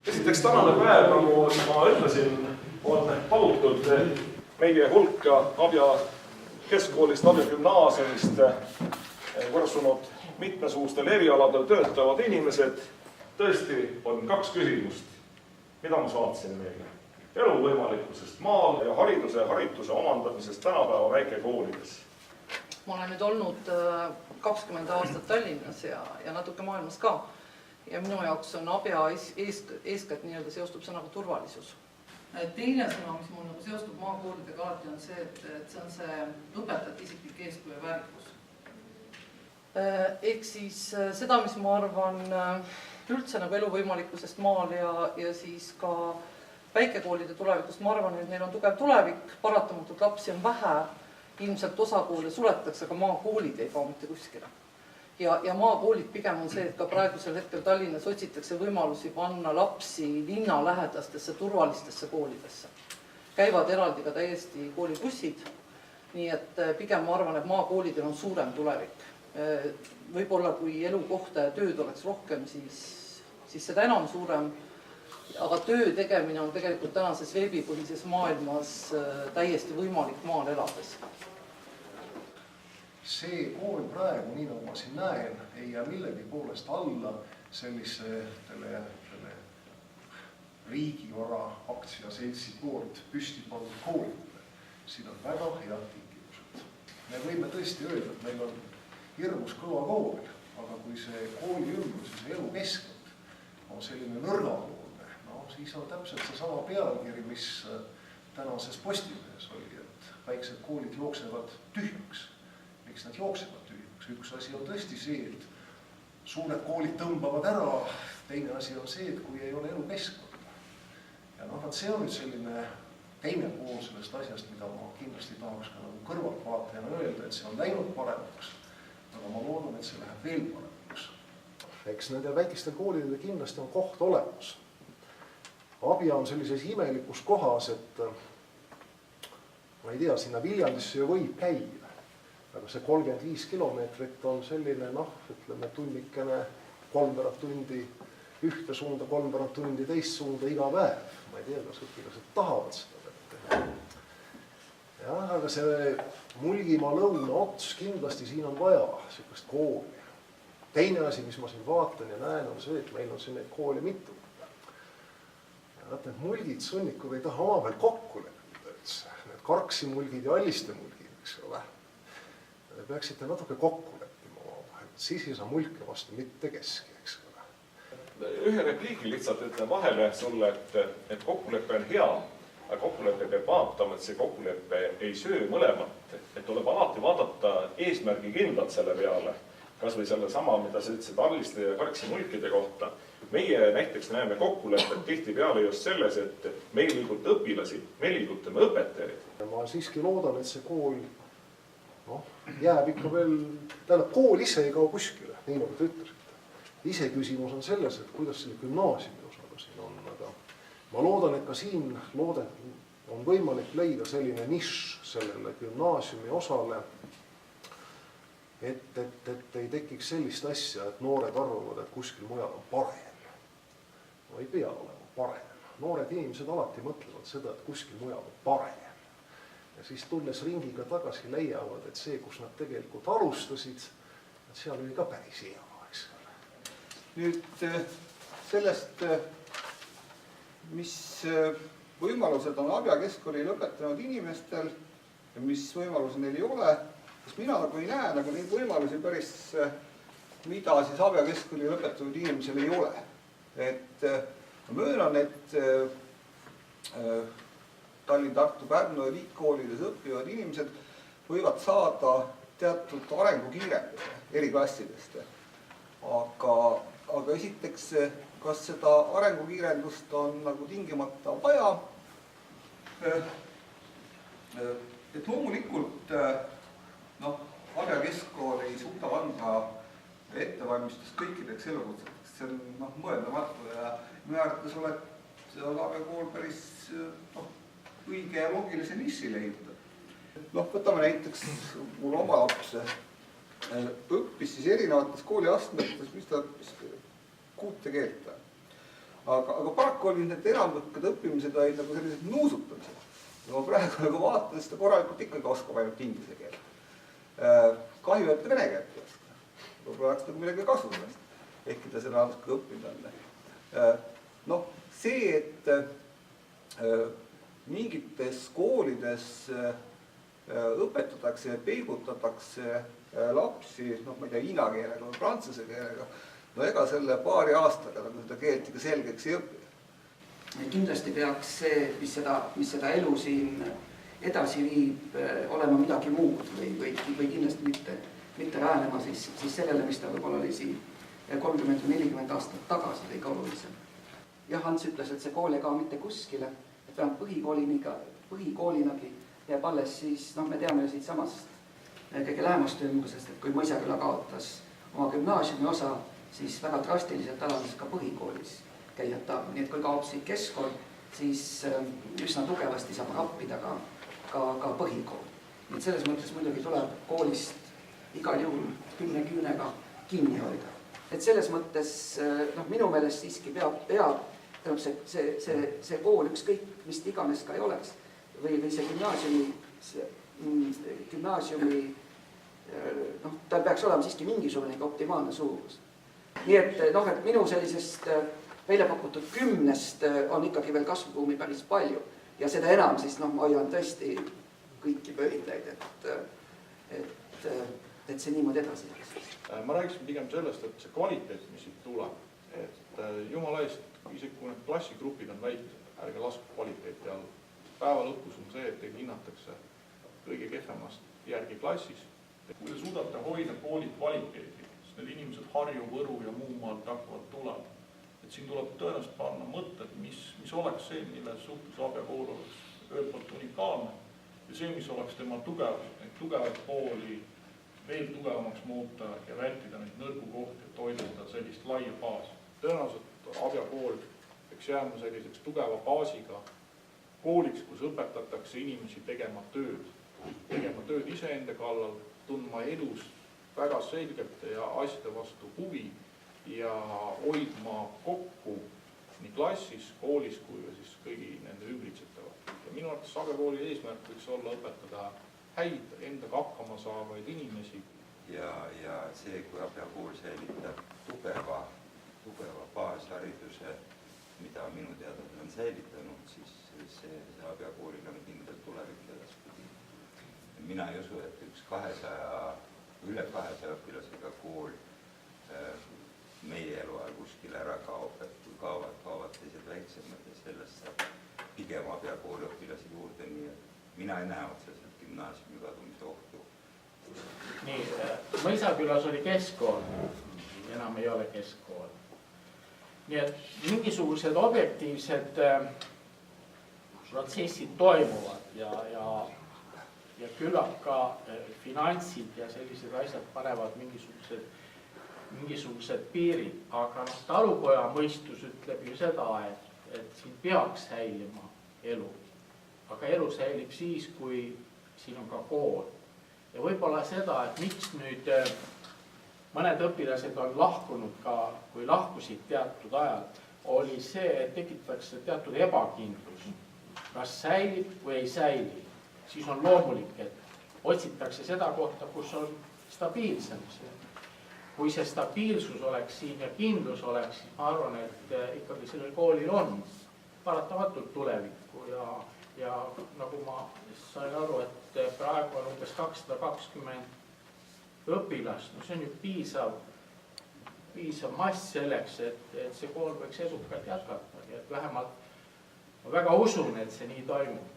Esiteks tänane päev, nagu ma ütlesin, on palutud meie hulka Abja keskkoolist, Abja gümnaasiumist võrsunud mitmesuustel erialadel töötavad inimesed. Tõesti on kaks küsimust, mida ma saatsin meile. Elu võimalikkusest maal ja harituse omandamisest tänapäeva väikekoolides. Ma olen nüüd olnud 20 aastat Tallinnas ja natuke maailmas ka. Ja minu jaoks on Abja eeskätt nii-öelda seostub sõnaga turvalisus. Teine sõna, mis mul seostub maakoolidega alati on see, et see on see õpetajate isiklik eeskuju ja väärikus. Ehk siis seda, mis ma arvan üldse nagu elu võimalikkusest maal ja siis ka väikekoolide tulevikust, ma arvan, et neil on tugev tulevik, paratamatult lapsi on vähe, ilmselt osa koole suletakse, aga maakoolid ei kao mitte kuskile. Ja maakoolid pigem on see, et ka praegusel hetkel Tallinnas otsitakse võimalusi panna lapsi linnalähedastesse turvalistesse koolidesse. Käivad eraldi ka täiesti koolibussid, nii et pigem ma arvan, et maakoolidel on suurem tulevik. Võib-olla kui elukohta ja tööd oleks rohkem, siis seda enam suurem, aga töö tegemine on tegelikult tänases veebipõhises maailmas täiesti võimalik maal elades. See kool praegu, nii nagu ma siin näen, ei jää millegi poolest alla sellistele riigivara aktsiaseltsi poolt püsti pandud koolidele. Siin on väga head tingimused. Me võime tõesti öelda, et meil on hirmus kõva kool, aga kui see kooli ümbrus ja see elukeskkond on selline nõrgapoolne, siis on täpselt see sama pealkiri, mis tänases Postimehes oli, et väiksed koolid jooksevad tühjaks. Miks nad jooksevad tühjaks? Üks asi on tõesti see, et suured koolid tõmbavad ära, teine asi on see, et kui ei ole elukeskkonda. Ja see on nüüd selline teine pool sellest asjast, mida ma kindlasti tahaks ka nagu kõrvaltvaatajana öelda, et see on läinud paremaks, aga ma loodan, et see läheb veel paremaks. Eks nende väikestel koolidel kindlasti on koht olemas. Abja on sellises imelikus kohas, et ma ei tea, sinna Viljandisse ju võib käia. Aga see 35 kilomeetrit on selline, ütleme, tunnikene, 3 tundi ühte suunda, 3 tundi teist suunda iga päev. Ma ei tea, kas õpilased tahavad seda teha. Ja, aga see Mulgimaa lõuna ots kindlasti siin on vaja sellist kooli. Teine asi, mis ma siin vaatan ja näen, on see, et meil on siin neid kooli mitu. Ja need mulgid, sunnikud ei taha omavahel kokku leppida üldse. Need karksimulgid ja allistemulgid, eks ole. Te peaksite natuke kokku leppima omavahel. Siis ei saa mulke vastu mitte keski, eks ole. Ühe repliigi lihtsalt ütlen vahele sulle, et kokkulepe on hea, aga kokkulepe peab vaatama, et see kokkulepe ei söö mõlemat. Et tuleb alati vaadata eesmärgi kindlalt selle peale, kas või selle sama, mida sa ütlesid alliste ja karksimulkide kohta. Meie näiteks näeme kokkulepet tihti peale just selles, et me ei liiguta õpilasi, me liigutame õpetajaid. Ma siiski loodan, et see kool jääb ikka veel, kool ise ei kao kuskile, nii nagu te ütlesite. Ise küsimus on selles, et kuidas selle gümnaasiumi osaga siin on, aga ma loodan, et ka siin on võimalik leida selline nišš sellele gümnaasiumi osale, et ei tekiks sellist asja, et noored arvavad, et kuskil mujal on parem. No ei pea olema parem. Noored inimesed alati mõtlevad seda, et kuskil mujal on parem. Ja siis tulles ringiga tagasi leiavad, et see, kus nad tegelikult alustasid, et seal oli ka päris hea, eks ole. Nüüd sellest, mis võimalused on Abja keskkooli lõpetanud inimestel ja mis võimalusi neil ei ole, siis mina nagu ei näe nagu neid võimalusi päris, mida siis Abja keskkooli lõpetanud inimesel ei ole. Et ma möönan, et Tallinn, Tartu, Pärnu ja liitkoolides õppivad inimesed võivad saada teatud arengukiirenduse eri klassidest. Aga esiteks, kas seda arengukiirendust on nagu tingimata vaja? Et loomulikult Abja keskkool ei suuda anda ettevalmistust kõikideks elukutseteks. See on mõeldamatu ja minu arvates oled Abja kool päris õige ja loogilise nissi leida. Võtame näiteks mul oma laps õppis siis erinevates kooliastmetes, mis ta õppis 6 keelt. aga paraku olid need enamikad õppimised olid nagu sellised nuusutamised. Ja ma praegu nagu vaatan seda korralikult ikkagi oskab ainult inglise keele. Kahju, et vene keelt ei oska. Võib-olla oleks nagu midagi kasu sellest, ehkki ta seda natuke õppinud on. Noh, see, et mingites koolides õpetatakse ja peibutatakse lapsi, noh, ma ei tea, hiina keelega või prantsuse keelega, no ega selle paari aastaga nagu seda keelt ikka selgeks ei õpi. Kindlasti peaks see, mis seda elu siin edasi viib, olema midagi muud või kindlasti mitte väänema siis sellele, mis ta võib-olla oli siin 30 või 40 aastat tagasi kõige olulisem. Jah, Hans ütles, et see kool ei kao mitte kuskile, et vähemalt põhikoolinagi jääb alles, siis me teame siit samast kõige lähemast ümbrusest, et kui Mõisaküla kaotas oma gümnaasiumi osa, siis väga drastiliselt alanes ka põhikoolis käia taha. Nii et kui kaob siit keskkool, siis üsna tugevasti saab rappida ka põhikool. Nii et selles mõttes muidugi tuleb koolist igal juhul 10 küünega kinni hoida. Et selles mõttes minu meelest siiski peab see kool ükskõik, mis iganes ka ei oleks, või see gümnaasiumi, tal peaks olema siiski mingisugune optimaalne suurus. Nii et minu sellisest välja pakutud 10 on ikkagi veel kasvuruumi päris palju ja seda enam siis hoian tõesti kõiki pöidlaid, et see niimoodi edasi jääks. Ma räägiksin pigem sellest, et see kvaliteet, mis siit tuleb, et jumala eest, isegi kui need klassigrupid on väikesed, ärge laske kvaliteeti alla. Päeva lõpus on see, et teid hinnatakse kõige kehvemast järgi klassis. Kui te suudate hoida kooli kvaliteeti, siis need inimesed Harju, Võru ja muu maalt hakkavad tulema. Et siin tuleb tõenäoliselt panna mõtted, mis oleks see, mille suhtes Abja kool oleks ühelt poolt unikaalne ja see, mis oleks tema tugevus, neid tugevaid kooli veel tugevamaks muuta ja vältida neid nõrgu kohti, et hoida sellist laia baasi. Tõenäoliselt Abja kool peaks jääma selliseks tugeva baasiga kooliks, kus õpetatakse inimesi tegema tööd iseenda kallal, tundma elus väga selgelt ja asjade vastu huvi ja hoidma kokku nii klassis, koolis kui siis kõigi nende ümbritsetava. Ja minu arvates Abja kooli eesmärk võiks olla õpetada häid, endaga hakkama saavaid inimesi. Ja see, kui Abja kool säilitab tugeva baashariduse, mida minu teada on säilitanud, siis see Abja koolil on kindlalt tulevik edaspidi. Mina ei usu, et üle 200 õpilasega kool meie eluajal kuskil ära kaob, et kui kaovad teised väiksemad ja sellest saab pigem Abja kooli õpilasi juurde, nii et mina ei näe otseselt gümnaasiumi kadumise ohtu. Nii, Mõisakülas oli keskkool, enam ei ole keskkool. Nii et mingisugused objektiivsed protsessid toimuvad ja küllap ka finantsid ja sellised asjad panevad mingisugused piirid, aga talupoja mõistus ütleb ju seda, et siin peaks säilima elu. Aga elu säilib siis, kui siin on ka kool. Ja võib-olla seda, et miks nüüd mõned õpilased on lahkunud ka, kui lahkusid teatud ajal, oli see, et tekitakse teatud ebakindlus. Kas säilib või ei säili? Siis on loomulik, et otsitakse seda kohta, kus on stabiilsem. Kui see stabiilsus oleks siin ja kindlus oleks, siis ma arvan, et ikkagi sellel koolil on paratamatult tulevikku ja nagu ma sain aru, et praegu on umbes 220 õpilast, no see on ju piisav mass selleks, et see kool võiks edukalt jätkata. Et vähemalt ma väga usun, et see nii toimub.